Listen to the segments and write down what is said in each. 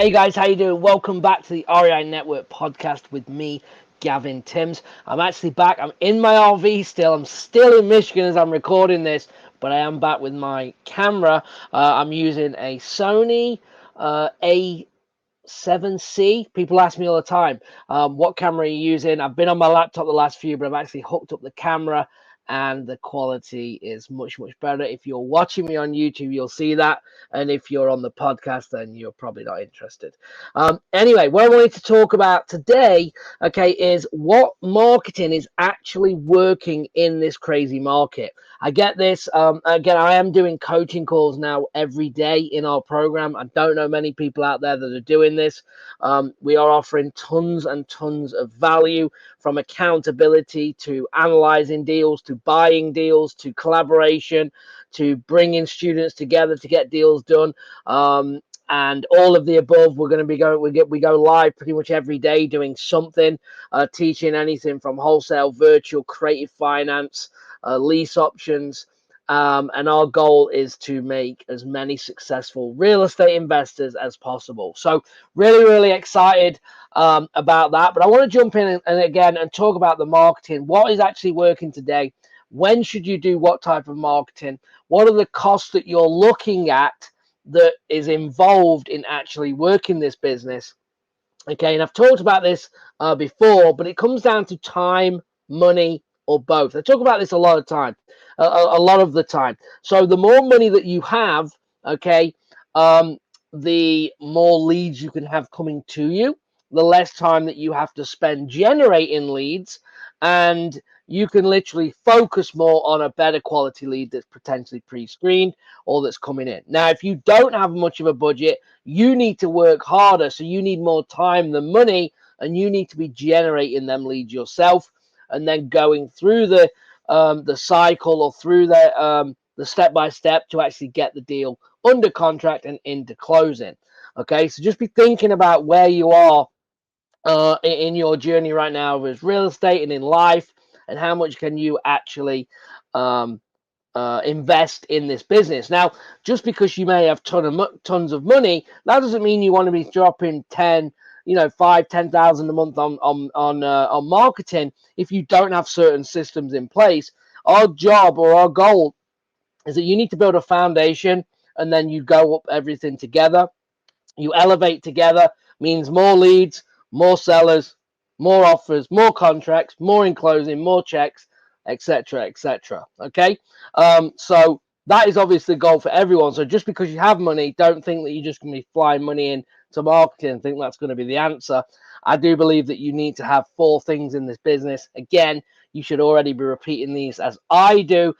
Hey guys, how you doing? Welcome back to the REI Network podcast with me, Gavin Timms. I'm actually back. I'm in my RV still. I'm still in Michigan as I'm recording this, but I am back with my camera. I'm using a Sony A7C. People ask me all the time, what camera are you using? I've been on my laptop the last few, but I've actually hooked up the camera and the quality is much better. If you're watching me on YouTube, you'll see that, and if you're on the podcast, then you're probably not interested. Anyway, what I wanted to talk about today, okay, is what marketing is actually working in this crazy market. I get this. Again, I am doing coaching calls now every day in our program. I don't know many people out there that are doing this. We are offering tons and tons of value, from accountability to analyzing deals to buying deals to collaboration to bringing students together to get deals done. And all of the above. We're going to be going. We go live pretty much every day doing something, teaching anything from wholesale, virtual, creative finance, lease options. And our goal is to make as many successful real estate investors as possible. So really excited about that. But I want to jump in and talk about the marketing. What is actually working today? When should you do what type of marketing? What are the costs that you're looking at that is involved in actually working this business? Okay, and I've talked about this before, but it comes down to time, money, or both. I talk about this a lot of the time. So the more money that you have, okay, the more leads you can have coming to you, the less time that you have to spend generating leads, and you can literally focus more on a better quality lead that's potentially pre-screened or that's coming in. Now, if you don't have much of a budget, you need to work harder. So you need more time than money, and you need to be generating them leads yourself and then going through the cycle or through the step-by-step to actually get the deal under contract and into closing. Okay, so just be thinking about where you are in your journey right now with real estate and in life, and how much can you actually invest in this business. Now, just because you may have tons of money, that doesn't mean you want to be dropping 5,000-10,000 a month on marketing if you don't have certain systems in place. Our job or our goal is that you need to build a foundation, and then you go up everything together. You elevate together, means more leads, more sellers, more offers, more contracts, more in closing, more checks, etc. Okay, so that is obviously the goal for everyone. So just because you have money, don't think that you're just going to be flying money in to marketing and think that's going to be the answer. I do believe that you need to have 4 things in this business. Again, you should already be repeating these as I do,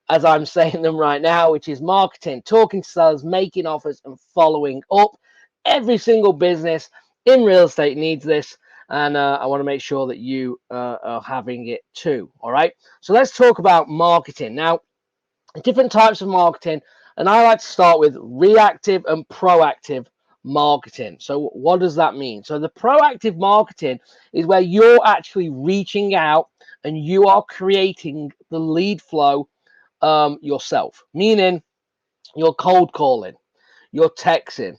as I'm saying them right now, which is marketing, talking to sellers, making offers, and following up. Every single business in real estate needs this, and I want to make sure that you are having it too. All right, so let's talk about marketing now. Different types of marketing, and I like to start with reactive and proactive marketing. So what does that mean? So the proactive marketing is where you're actually reaching out and you are creating the lead flow yourself, meaning you're cold calling, you're texting,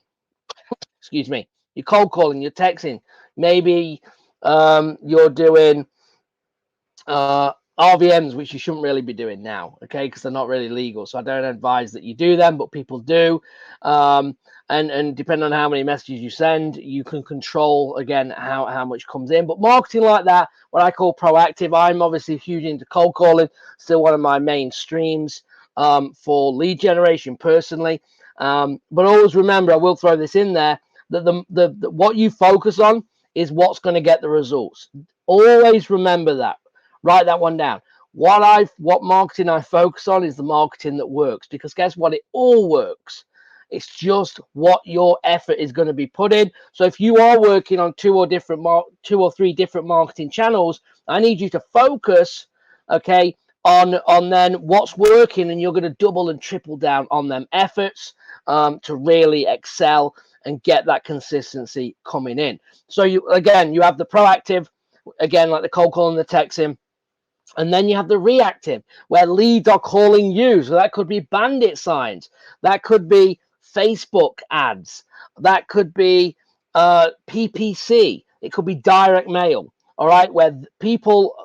you're cold calling, you're texting. Maybe you're doing RVMs, which you shouldn't really be doing now, okay, because they're not really legal. So I don't advise that you do them, but people do. And depending on how many messages you send, you can control, again, how much comes in. But marketing like that, what I call proactive, I'm obviously huge into cold calling, still one of my main streams for lead generation personally. But always remember, I will throw this in there, that the what you focus on is what's going to get the results. Always remember that. Write that one down. What marketing I focus on is the marketing that works, because guess what? It all works. It's just what your effort is going to be put in. So if you are working on 2 or 3 different marketing channels, I need you to focus, okay, on then what's working, and you're going to double and triple down on them efforts to really excel and get that consistency coming in. So you have the proactive, again, like the cold calling, the texting. And then you have the reactive, where leads are calling you. So that could be bandit signs. That could be Facebook ads. That could be PPC. It could be direct mail. All right, where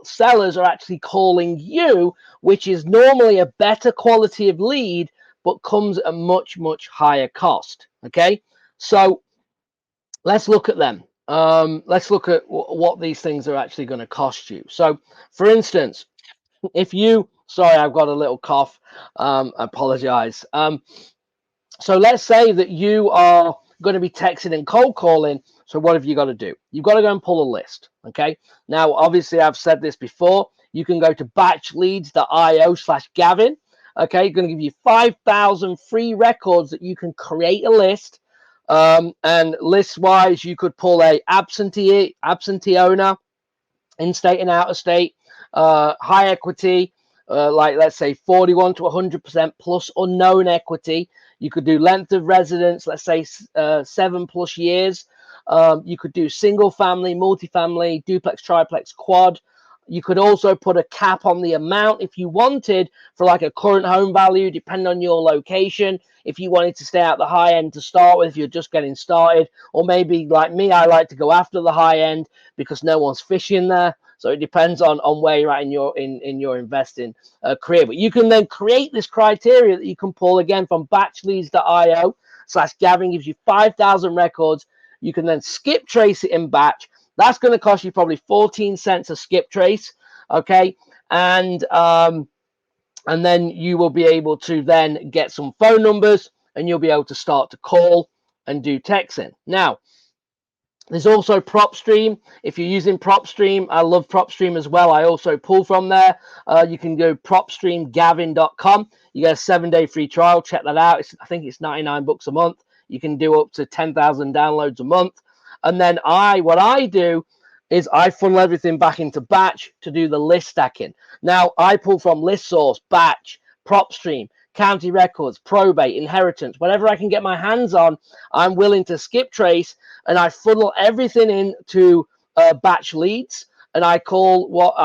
sellers are actually calling you, which is normally a better quality of lead, but comes at a much, much higher cost. Okay, so let's look at them. Let's look at what these things are actually going to cost you. So, for instance, if you, sorry, I've got a little cough. I apologize. So let's say that you are going to be texting and cold calling. So what have you got to do? You've got to go and pull a list. Okay. Now, obviously, I've said this before. You can go to batchleads.io/Gavin. Okay. Going to give you 5,000 free records that you can create a list. And list wise, you could pull a absentee owner, in-state and out-of-state, high equity, like let's say 41 to 100% plus unknown equity. You could do length of residence, let's say 7+ years. You could do single family, multifamily, duplex, triplex, quad. You could also put a cap on the amount if you wanted for like a current home value, depending on your location. If you wanted to stay at the high end to start with, if you're just getting started, or maybe like me, I like to go after the high end because no one's fishing there. So it depends on where you're at in your investing career. But you can then create this criteria that you can pull again from batchleads.io/Gavin. Gives you 5,000 records. You can then skip trace it in batch. That's going to cost you probably 14 cents a skip trace. Okay. And then you will be able to then get some phone numbers and you'll be able to start to call and do texting. Now, there's also PropStream. If you're using PropStream, I love PropStream as well. I also pull from there. You can go propstreamgavin.com. You get a 7-day free trial. Check that out. I think it's 99 bucks a month. You can do up to 10,000 downloads a month. And then what I do is I funnel everything back into batch to do the list stacking. Now, I pull from ListSource, batch, PropStream, county records, probate, inheritance, whatever I can get my hands on, I'm willing to skip trace, and I funnel everything into batch leads, and I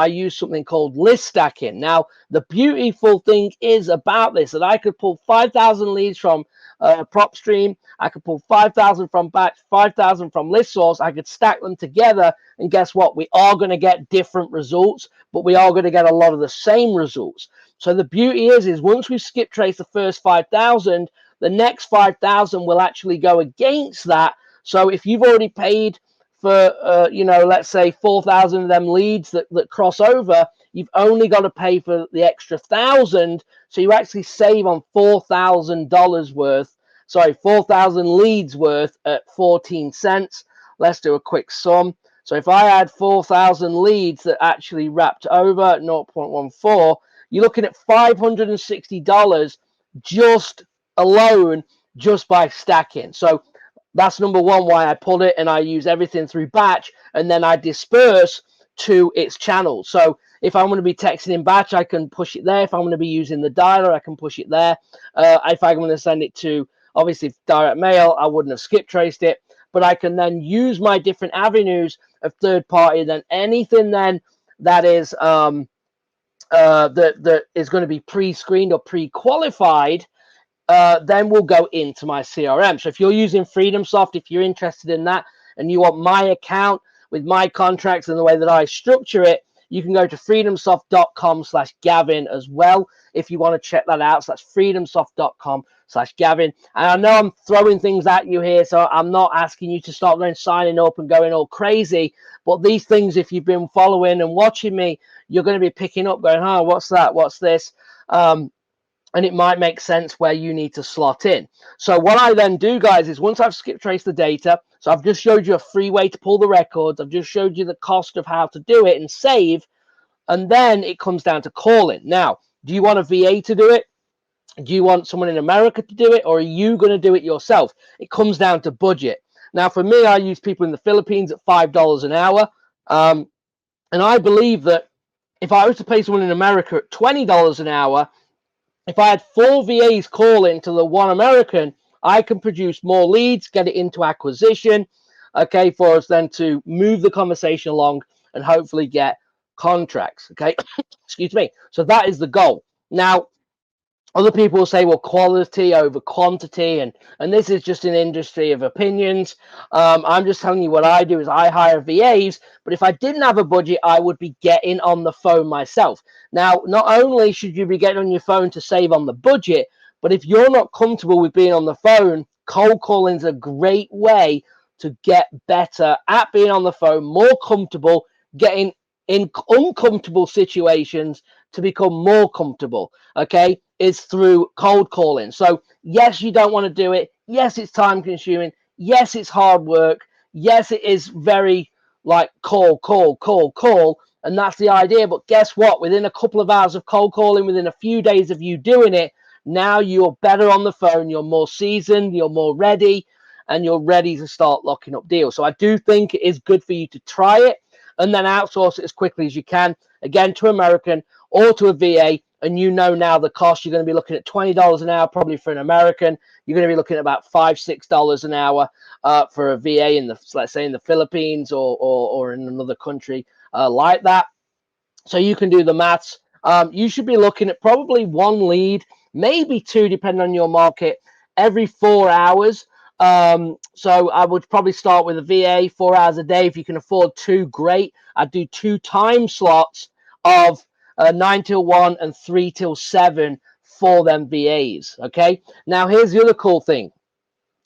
use something called list stacking. Now, the beautiful thing is about this that I could pull 5,000 leads from PropStream, I could pull 5,000 from batch, 5,000 from ListSource. I could stack them together, and guess what? We are going to get different results, but we are going to get a lot of the same results. So the beauty is once we skip trace the first 5,000, the next 5,000 will actually go against that. So if you've already paid for, let's say 4,000 of them leads that cross over, you've only got to pay for the extra 1,000. So you actually save on $4,000 worth. Sorry, 4,000 leads worth at 14 cents. Let's do a quick sum. So if I had 4,000 leads that actually wrapped over at 0.14, you're looking at $560 just alone, just by stacking. So that's number one, why I pull it, and I use everything through batch, and then I disperse to its channels. So if I'm going to be texting in batch, I can push it there. If I'm going to be using the dialer, I can push it there. If I'm going to send it to, obviously, direct mail, I wouldn't have skip traced it, but I can then use my different avenues of third party. Then anything then that is that is going to be pre-screened or pre-qualified, then will go into my CRM. So if you're using FreedomSoft, if you're interested in that and you want my account with my contracts and the way that I structure it, you can go to freedomsoft.com/Gavin as well if you want to check that out. So that's freedomsoft.com/Gavin. And I know I'm throwing things at you here, so I'm not asking you to start then signing up and going all crazy. But these things, if you've been following and watching me, you're going to be picking up going, oh, what's that? What's this? And it might make sense where you need to slot in. So what I then do, guys, is once I've skip traced the data, so I've just showed you a free way to pull the records. I've just showed you the cost of how to do it and save. And then it comes down to calling. Now, do you want a VA to do it? Do you want someone in America to do it? Or are you going to do it yourself? It comes down to budget. Now, for me, I use people in the Philippines at $5 an hour. And I believe that if I was to pay someone in America at $20 an hour, if I had 4 VAs calling to the one American, I can produce more leads, get it into acquisition, okay, for us then to move the conversation along and hopefully get contracts, okay? Excuse me. So that is the goal. Now, Other people will say, well, quality over quantity, and this is just an industry of opinions. I'm just telling you what I do is I hire VAs, but if I didn't have a budget, I would be getting on the phone myself. Now, not only should you be getting on your phone to save on the budget, but if you're not comfortable with being on the phone, cold calling is a great way to get better at being on the phone, more comfortable, getting in uncomfortable situations to become more comfortable. Okay, is through cold calling. So yes, you don't want to do it. Yes, it's time consuming. Yes, it's hard work. Yes, it is very like call. And that's the idea. But guess what? Within a couple of hours of cold calling, within a few days of you doing it, now you're better on the phone. You're more seasoned. You're more ready. And you're ready to start locking up deals. So I do think it is good for you to try it and then outsource it as quickly as you can. Again, to American or to a VA. And you know now the cost, you're going to be looking at $20 an hour probably for an American. You're going to be looking at about $5-6 an hour for a VA in the, let's say, in the Philippines or in another country like that. So you can do the maths. You should be looking at probably one lead, maybe two, depending on your market, every 4 hours. So I would probably start with a VA 4 hours a day. If you can afford two, great. I'd do 2 time slots of 9 till 1 and 3 till 7 for them VAs. Okay. Now, here's the other cool thing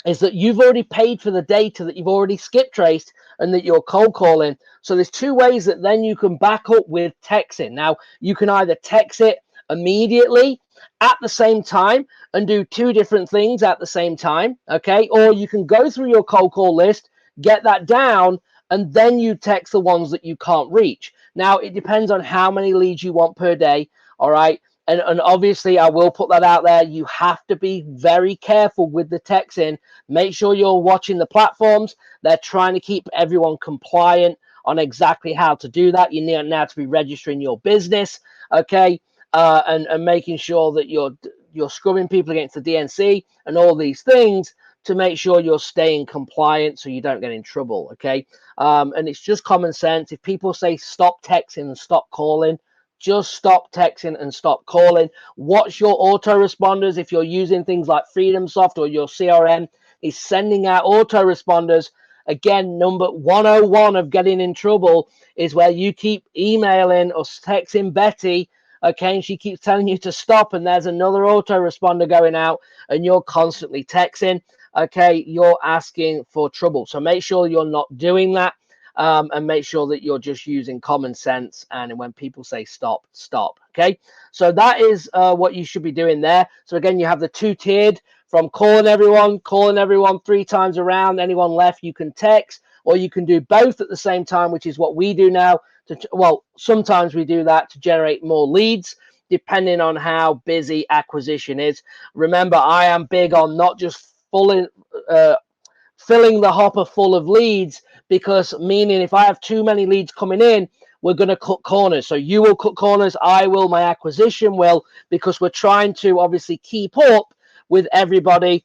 is that you've already paid for the data that you've already skip traced and that you're cold calling. So there's 2 ways that then you can back up with texting. Now, you can either text it immediately at the same time and do 2 different things at the same time. Okay. Or you can go through your cold call list, get that down, and then you text the ones that you can't reach. Now, it depends on how many leads you want per day. All right. And obviously, I will put that out there. You have to be very careful with the texting. Make sure you're watching the platforms. They're trying to keep everyone compliant on exactly how to do that. You need now to be registering your business, okay, and making sure that you're scrubbing people against the DNC and all these things to make sure you're staying compliant so you don't get in trouble, okay? And it's just common sense. If people say stop texting and stop calling, just stop texting and stop calling. Watch your autoresponders. If you're using things like FreedomSoft or your CRM is sending out autoresponders. Again, number 101 of getting in trouble is where you keep emailing or texting Betty, okay, and she keeps telling you to stop, and there's another autoresponder going out, and you're constantly texting, okay, you're asking for trouble. So make sure you're not doing that. And make sure that you're just using common sense. And when people say stop, stop. Okay. So that is what you should be doing there. So again, you have the 2-tiered from calling everyone 3 times around. Anyone left, you can text, or you can do both at the same time, which is what we do now. Well, sometimes we do that to generate more leads, depending on how busy acquisition is. Remember, I am big on not just filling the hopper full of leads, because meaning if I have too many leads coming in, we're going to cut corners. So you will cut corners, I will, my acquisition will, because we're trying to obviously keep up with everybody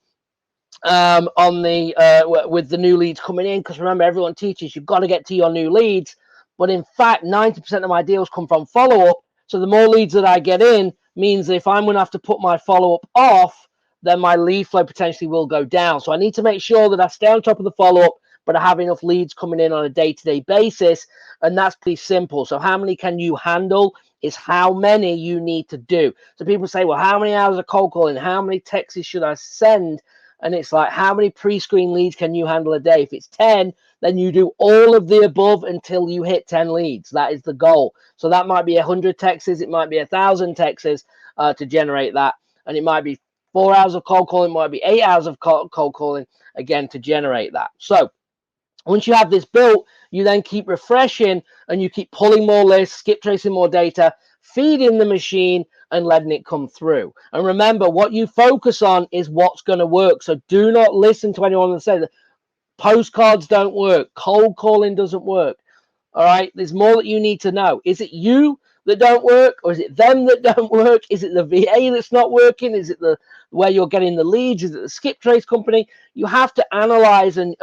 on the with the new leads coming in. Because remember, everyone teaches you've got to get to your new leads, but in fact 90% of my deals come from follow-up. So the more leads that I get in means that if I'm going to have to put my follow-up off, then my lead flow potentially will go down. So I need to make sure that I stay on top of the follow-up, but I have enough leads coming in on a day-to-day basis. And that's pretty simple. So how many can you handle is how many you need to do. So people say, well, how many hours of cold calling? How many texts should I send? And it's like, how many pre-screen leads can you handle a day? If it's 10, then you do all of the above until you hit 10 leads. That is the goal. So that might be 100 texts. It might be 1,000 texts to generate that. And it might be 4 hours of cold calling, might be 8 hours of cold calling, again, to generate that. So once you have this built, you then keep refreshing and you keep pulling more lists, skip tracing more data, feeding the machine and letting it come through. And remember, what you focus on is what's going to work. So do not listen to anyone that says postcards don't work, cold calling doesn't work. All right, there's more that you need to know. Is it you that don't work, or is it them that don't work? Is it the VA that's not working? Is it the where you're getting the leads? Is it the skip trace company? You have to analyze and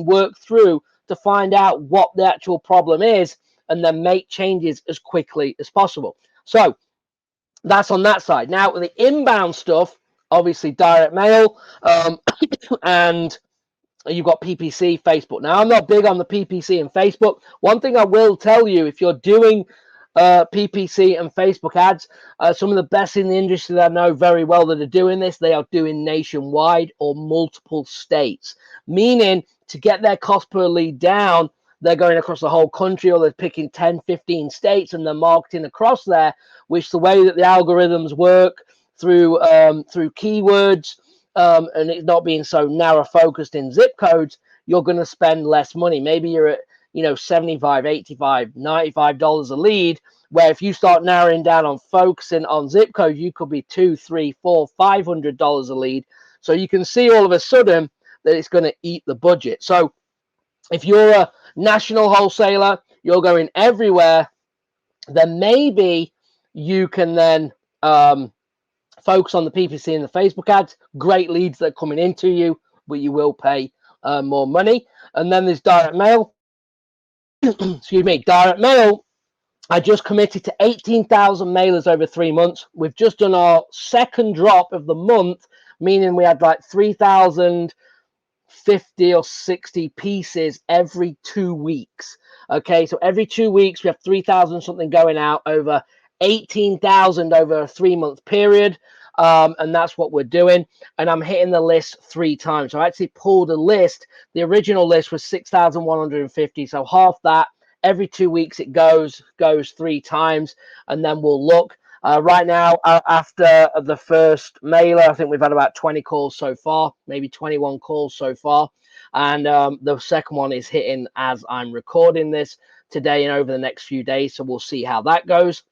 work through to find out what the actual problem is, and then make changes as quickly as possible. So That's on that side. Now, the inbound stuff, obviously direct mail, and you've got PPC, Facebook. Now, I'm not big on the PPC and Facebook. One thing I will tell you, if you're doing PPC and Facebook ads, some of the best in the industry that I know very well that are doing this, they are doing nationwide or multiple states, meaning to get their cost per lead down, they're going across the whole country, or they're picking 10, 15 states and they're marketing across there, which the way that the algorithms work through keywords, and it's not being so narrow focused in zip codes, you're going to spend less money. Maybe you're at, $75, $85, $95 a lead, where if you start narrowing down on focusing on zip codes, you could be $200, $300, $400, $500 a lead. So you can see all of a sudden that it's going to eat the budget. So if you're a national wholesaler, you're going everywhere, then maybe you can then focus on the PPC and the Facebook ads. Great leads that are coming into you, but you will pay more money. And then there's direct mail. Excuse me, direct mail. I just committed to 18,000 mailers over 3 months. We've just done our second drop of the month, meaning we had like 3,050 or 60 pieces every 2 weeks. Okay, so every 2 weeks we have 3,000 something going out, over 18,000 over a 3 month period. And that's what we're doing. And I'm hitting the list 3 times. So I actually pulled a list. The original list was 6,150. So half that. Every 2 weeks it goes 3 times, and then we'll look. Right now, after the first mailer, I think we've had about 20 calls so far, maybe 21 calls so far. And the second one is hitting as I'm recording this today and over the next few days. So we'll see how that goes.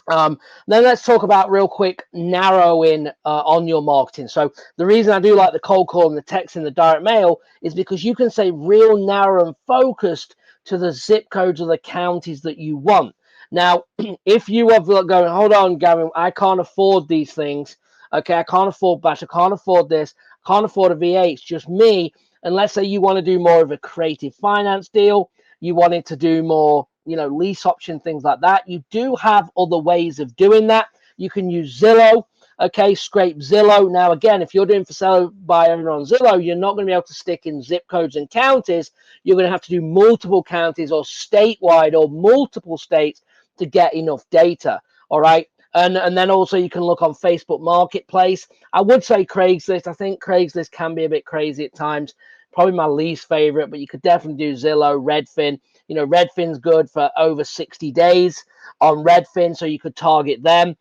Then let's talk about real quick narrowing on your marketing. So the reason I do like the cold call and the text and the direct mail is because you can say real narrow and focused to the zip codes of the counties that you want. Now, if you are going, hold on, Gavin, I can't afford these things. Okay, I can't afford Bash. I can't afford this. I can't afford a VA. It's just me. And let's say you want to do more of a creative finance deal. You wanted to do more, lease option, things like that. You do have other ways of doing that. You can use Zillow. Okay, scrape Zillow. Now, again, if you're doing for sale by owner on Zillow, you're not going to be able to stick in zip codes and counties. You're going to have to do multiple counties or statewide or multiple states to get enough data. All right. And then also you can look on Facebook Marketplace. I would say Craigslist. I think Craigslist can be a bit crazy at times. Probably my least favorite, but you could definitely do Zillow, Redfin. Redfin's good for over 60 days on Redfin, so you could target them.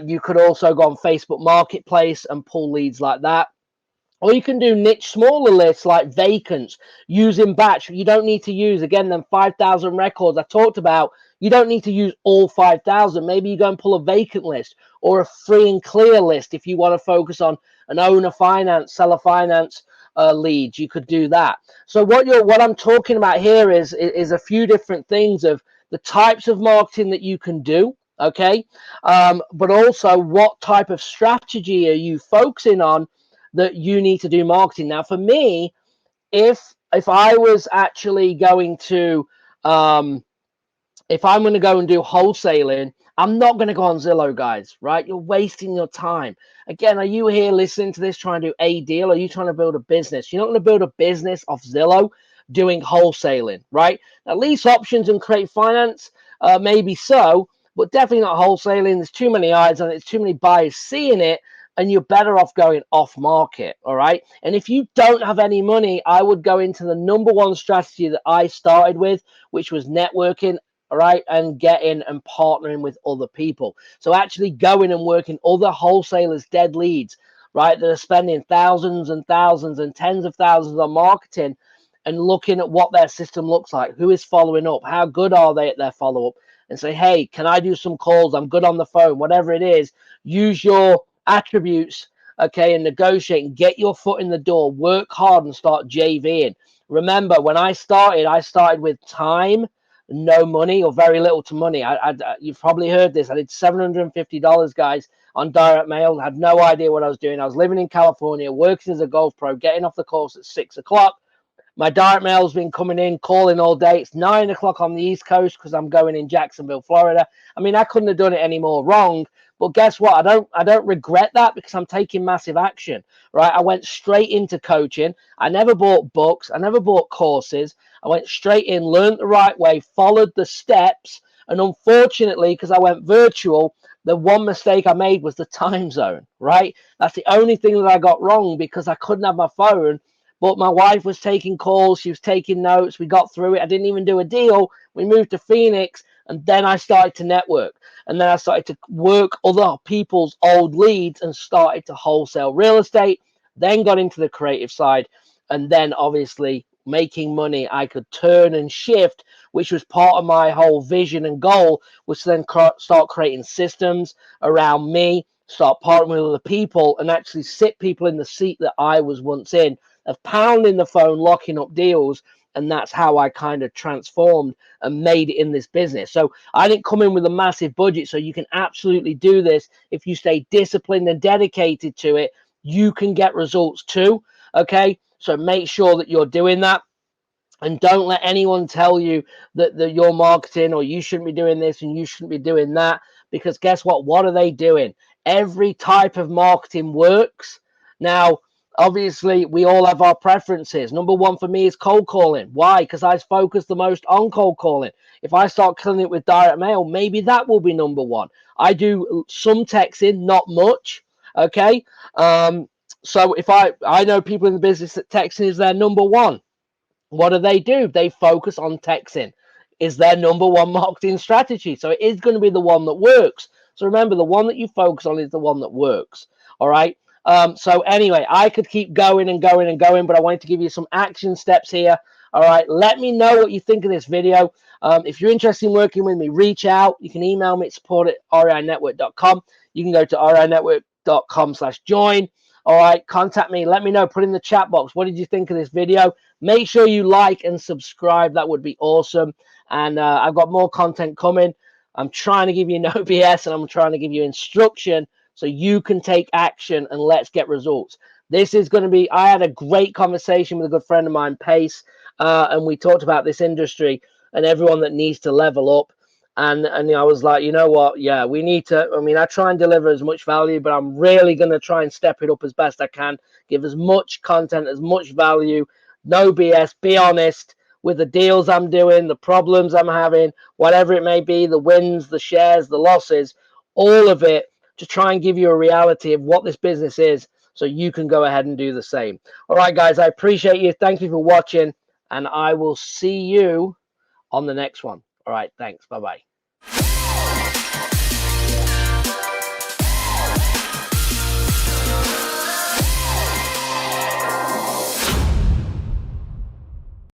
You could also go on Facebook Marketplace and pull leads like that. Or you can do niche smaller lists like vacants using batch. You don't need to use, again, them 5,000 records I talked about. You don't need to use all 5,000. Maybe you go and pull a vacant list or a free and clear list if you want to focus on an owner finance, seller finance leads. You could do that. So what I'm talking about here is a few different things of the types of marketing that you can do. Okay, but also what type of strategy are you focusing on that you need to do marketing. Now, for me, if I was actually going to, if I'm going to go and do wholesaling, I'm not going to go on Zillow, guys, right? You're wasting your time. Again, are you here listening to this trying to do a deal? Or are you trying to build a business? You're not going to build a business off Zillow doing wholesaling, right? Now, lease options and create finance, maybe so, but definitely not wholesaling. There's too many eyes on it. There's too many buyers seeing it. And you're better off going off market. All right. And if you don't have any money, I would go into the number one strategy that I started with, which was networking. All right. And getting and partnering with other people. So actually going and working other wholesalers, dead leads, right, that are spending thousands and thousands and tens of thousands on marketing and looking at what their system looks like. Who is following up? How good are they at their follow up? And say, hey, can I do some calls? I'm good on the phone, whatever it is. Use your attributes, okay, and negotiate and get your foot in the door. Work hard and start JVing. Remember, when I started with time, no money or very little to money. You've probably heard this. I did $750, guys, on direct mail. I had no idea what I was doing. I was living in California, working as a golf pro, getting off the course at 6 o'clock. My direct mail's been coming in, calling all day. It's 9 o'clock on the East Coast because I'm going in Jacksonville, Florida. I mean, I couldn't have done it any more wrong. But guess what? I don't regret that because I'm taking massive action, right? I went straight into coaching. I never bought books. I never bought courses. I went straight in, learned the right way, followed the steps. And unfortunately, because I went virtual, the one mistake I made was the time zone, right? That's the only thing that I got wrong because I couldn't have my phone. But my wife was taking calls. She was taking notes. We got through it. I didn't even do a deal. We moved to Phoenix. And then I started to network. And then I started to work other people's old leads and started to wholesale real estate. Then got into the creative side. And then obviously making money, I could turn and shift, which was part of my whole vision and goal, was to then start creating systems around me, start partnering with other people, and actually sit people in the seat that I was once in, of pounding the phone, locking up deals. And that's how I kind of transformed and made it in this business. So I didn't come in with a massive budget. So you can absolutely do this. If you stay disciplined and dedicated to it, you can get results too. Okay. So make sure that you're doing that. And don't let anyone tell you that you're marketing or you shouldn't be doing this and you shouldn't be doing that. Because guess what? What are they doing? Every type of marketing works. Now, obviously, we all have our preferences. Number one for me is cold calling. Why? Because I focus the most on cold calling. If I start killing it with direct mail, maybe that will be number one. I do some texting, not much. Okay. So if I know people in the business that texting is their number one. What do? They focus on texting. Is their number one marketing strategy. So it is going to be the one that works. So remember, the one that you focus on is the one that works. All right. So anyway, I could keep going and going and going, but I wanted to give you some action steps here. All right. Let me know what you think of this video. If you're interested in working with me, reach out. You can email me at support@reinetwork.com. You can go to reinetwork.com/join. All right. Contact me. Let me know. Put in the chat box. What did you think of this video? Make sure you like and subscribe. That would be awesome. And I've got more content coming. I'm trying to give you no BS and I'm trying to give you instruction so you can take action and let's get results. This is going to be, I had a great conversation with a good friend of mine, Pace, and we talked about this industry and everyone that needs to level up. And I was like, you know what? Yeah, we need to. I mean, I try and deliver as much value, but I'm really going to try and step it up as best I can, give as much content, as much value. No BS, be honest with the deals I'm doing, the problems I'm having, whatever it may be, the wins, the shares, the losses, all of it, to try and give you a reality of what this business is so you can go ahead and do the same. All right, guys, I appreciate you. Thank you for watching, and I will see you on the next one. All right, thanks. Bye-bye.